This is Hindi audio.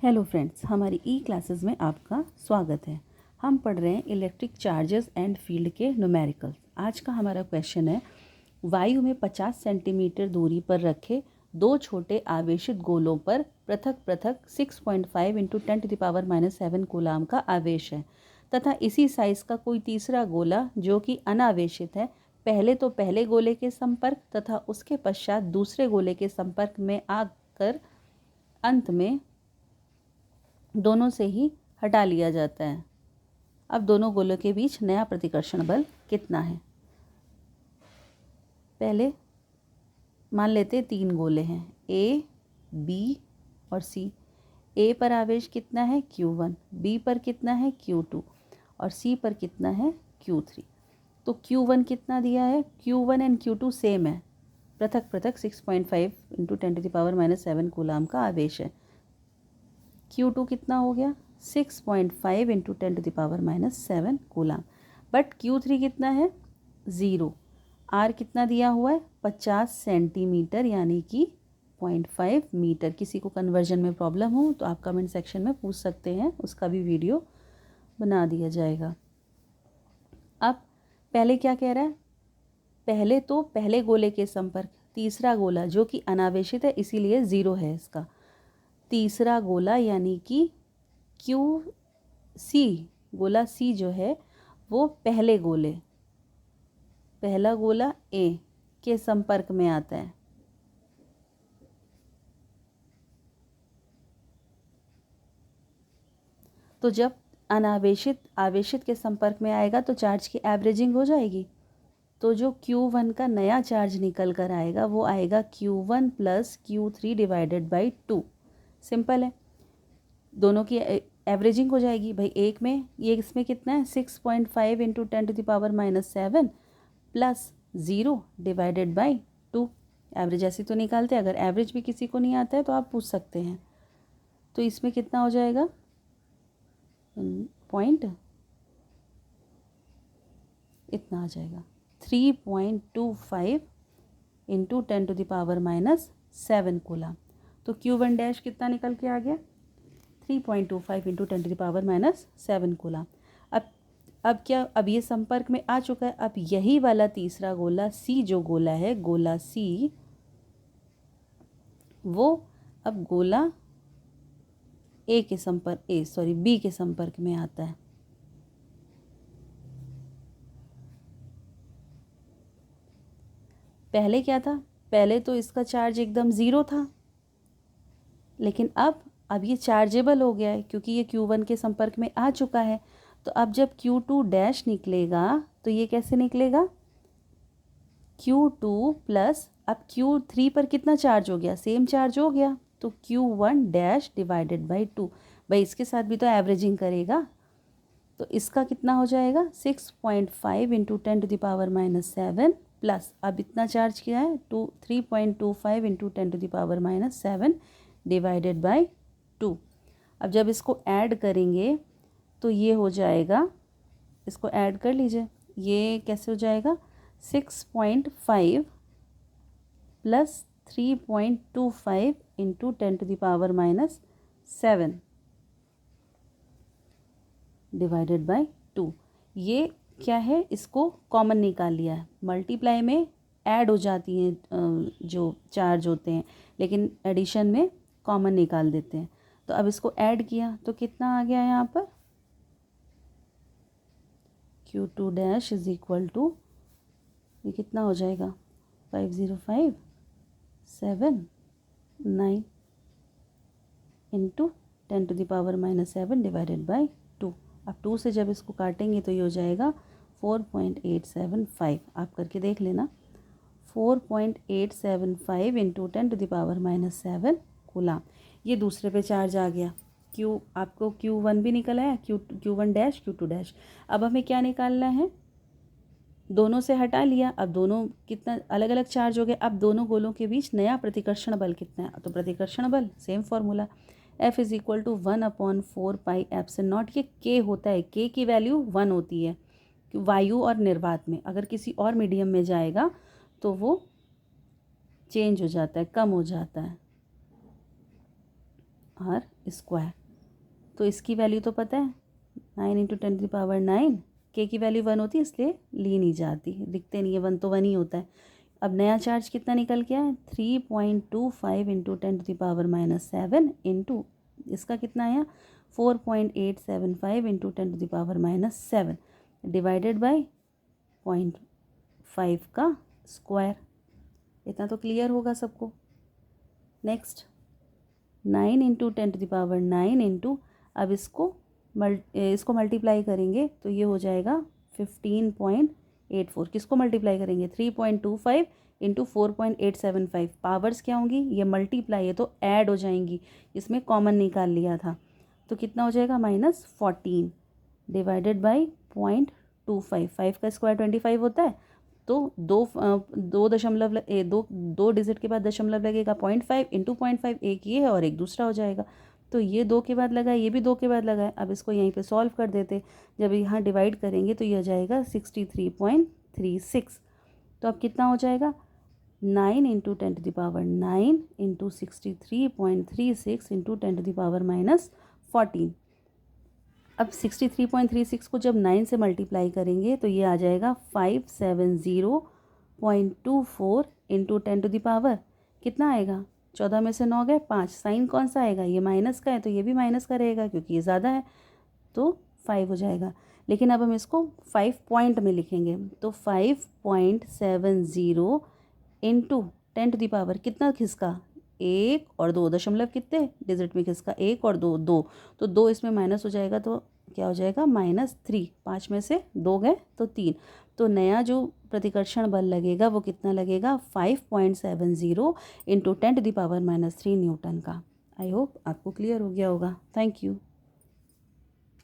हेलो फ्रेंड्स, हमारी ई क्लासेस में आपका स्वागत है। हम पढ़ रहे हैं इलेक्ट्रिक चार्जेस एंड फील्ड के न्यूमेरिकल्स। आज का हमारा क्वेश्चन है, वायु में 50 सेंटीमीटर दूरी पर रखे दो छोटे आवेशित गोलों पर पृथक पृथक 6.5 इंटू 10⁻⁻7 कूलाम का आवेश है तथा इसी साइज का कोई तीसरा गोला जो कि अनावेशित है पहले तो पहले गोले के संपर्क तथा उसके पश्चात दूसरे गोले के संपर्क में आकर अंत में दोनों से ही हटा लिया जाता है। अब दोनों गोलों के बीच नया प्रतिकर्षण बल कितना है। पहले मान लेते 3 गोले हैं, ए, बी और सी। ए पर आवेश कितना है Q1, बी पर कितना है Q2 और सी पर कितना है Q3। तो Q1 कितना दिया है, Q1 एंड Q2 सेम है, पृथक पृथक 6.5 इंटू 10⁻⁻7 कूलाम का आवेश है। Q2 कितना हो गया 6.5 इंटू 10⁻⁻7 कूलाम। बट Q3 कितना है 0। R कितना दिया हुआ है 50 सेंटीमीटर यानी कि 0.5 मीटर। किसी को कन्वर्जन में प्रॉब्लम हो तो आप कमेंट सेक्शन में पूछ सकते हैं, उसका भी वीडियो बना दिया जाएगा। अब पहले क्या कह रहा है, पहले तो पहले गोले के संपर्क, तीसरा गोला जो कि अनावेशित है इसीलिए 0 है इसका। तीसरा गोला यानी कि QC, गोला C जो है वो पहले गोले, पहला गोला A के संपर्क में आता है। तो जब अनावेशित आवेशित के संपर्क में आएगा तो चार्ज की एवरेजिंग हो जाएगी। तो जो Q1 का नया चार्ज निकल कर आएगा वो आएगा Q1 plus Q3 divided by 2। Simple है, दोनों की एवरेजिंग हो जाएगी। भाई एक में ये इसमें कितना है 6.5 into 10⁻⁻7 plus 0 divided by 2। Average ऐसी तो निकालते हैं, अगर एवरेज भी किसी को नहीं आता है तो आप पूछ सकते हैं। तो इसमें कितना हो जाएगा पॉइंट इतना आ जाएगा 3.25 इंटू 10⁻⁻7 कूलाम। तो Q1 डैश कितना निकल के आ गया 3.25 इंटू 10⁻⁻7 कूलाम। अब क्या, अब ये संपर्क में आ चुका है। अब यही वाला तीसरा गोला C जो गोला है, गोला C वो अब गोला B के संपर्क में आता है। पहले क्या था, पहले तो इसका चार्ज एकदम 0 था, लेकिन अब ये चार्जेबल हो गया है क्योंकि ये Q1 के संपर्क में आ चुका है। तो अब जब Q2 डैश निकलेगा तो ये कैसे निकलेगा Q2 प्लस, अब Q3 पर कितना चार्ज हो गया, सेम चार्ज हो गया, तो Q1 डैश डिवाइडेड बाई 2। भाई इसके साथ भी तो एवरेजिंग करेगा, तो इसका कितना हो जाएगा 6.5 इंटू 10⁻⁻7 प्लस, अब इतना चार्ज किया है 3.25 इंटू 10⁻⁻7 डिवाइडेड बाई 2। अब जब इसको ऐड करेंगे तो ये हो जाएगा, इसको ऐड कर लीजिए, ये कैसे हो जाएगा 6.5 प्लस 3.25 इंटू 10⁻⁻7 डिवाइडेड बाई 2। ये क्या है, इसको कॉमन निकाल लिया है। मल्टीप्लाई में ऐड हो जाती हैं जो चार्ज होते हैं, लेकिन एडिशन में कॉमन निकाल देते हैं। तो अब इसको ऐड किया तो कितना आ गया यहाँ पर Q2 dash is equal to, ये कितना हो जाएगा 5057 इंटू 10⁻⁻7 डिवाइडेड बाई 2। अब 2 से जब इसको काटेंगे तो ये हो जाएगा 4.875। आप करके देख लेना, 4.875 इंटू 10⁻⁻7 कूलाम। ये दूसरे पे चार्ज आ गया। आपको Q1 भी निकल आया, Q1 डैश Q2 डैश। अब हमें क्या निकालना है, दोनों से हटा लिया, अब दोनों कितना अलग अलग चार्ज हो गए। अब दोनों गोलों के बीच नया प्रतिकर्षण बल कितना है, तो प्रतिकर्षण बल same formula F is equal to 1/4 pi epsilon naught. ये K होता है, K की वैल्यू 1 होती है वायु और निर्वात में। अगर किसी और मीडियम में जाएगा तो वो चेंज हो जाता है, कम हो जाता है। R square. तो इसकी वैल्यू तो पता है 9 इंटू 10⁻⁹ के की वैल्यू 1 होती है इसलिए ली नहीं जाती, लिखते नहीं है, 1 तो 1 ही होता है। अब नया चार्ज कितना निकल के आया 3.25 इंटू 10⁻⁷ इंटू इसका कितना आया 4.875 इंटू 10⁻⁷ डिवाइडेड बाई 0.5 का स्क्वायर। इतना तो क्लियर होगा सबको। नेक्स्ट 9 इंटू 10⁻⁹ इंटू अब इसको मल्टीप्लाई करेंगे तो ये हो जाएगा 15.84। किसको मल्टीप्लाई करेंगे 3.25 इंटू 4.875। पावर्स क्या होंगी, ये मल्टीप्लाई है तो ऐड हो जाएंगी, इसमें कॉमन निकाल लिया था तो कितना हो जाएगा -14 डिवाइडेड बाई 0.25। 5 का स्क्वायर 25 होता है तो दो डिजिट के बाद दशमलव लगेगा 0.5 इंटू 0.5, एक ये है और एक दूसरा हो जाएगा। तो ये 2 के बाद लगा है, ये भी 2 के बाद लगा है। अब इसको यहीं पे सॉल्व कर देते, जब यहाँ डिवाइड करेंगे तो ये हो जाएगा 63.36। तो अब कितना हो जाएगा 9 इंटू 10⁹ इंटू 63.36 इंटू 10⁻⁻14। अब 63.36 को जब 9 से मल्टीप्लाई करेंगे तो ये आ जाएगा 570.24 इंटू 10⁻। कितना आएगा 14 में से 9 गए 5, साइन कौन सा आएगा, ये माइनस का है तो ये भी माइनस का रहेगा क्योंकि ये ज़्यादा है तो 5 हो जाएगा। लेकिन अब हम इसको 5 पॉइंट में लिखेंगे तो 5.70 इंटू 10⁻, कितना खिसका 1 और 2, दशमलव कितने डिजिट में खिसका 1 और 2, 2 तो 2 इसमें माइनस हो जाएगा तो क्या हो जाएगा -3। 5 में से 2 गए तो 3। तो नया जो प्रतिकर्षण बल लगेगा वो कितना लगेगा 5.70 इंटू 10⁻³ न्यूटन का। आई होप आपको क्लियर हो गया होगा। Thank you.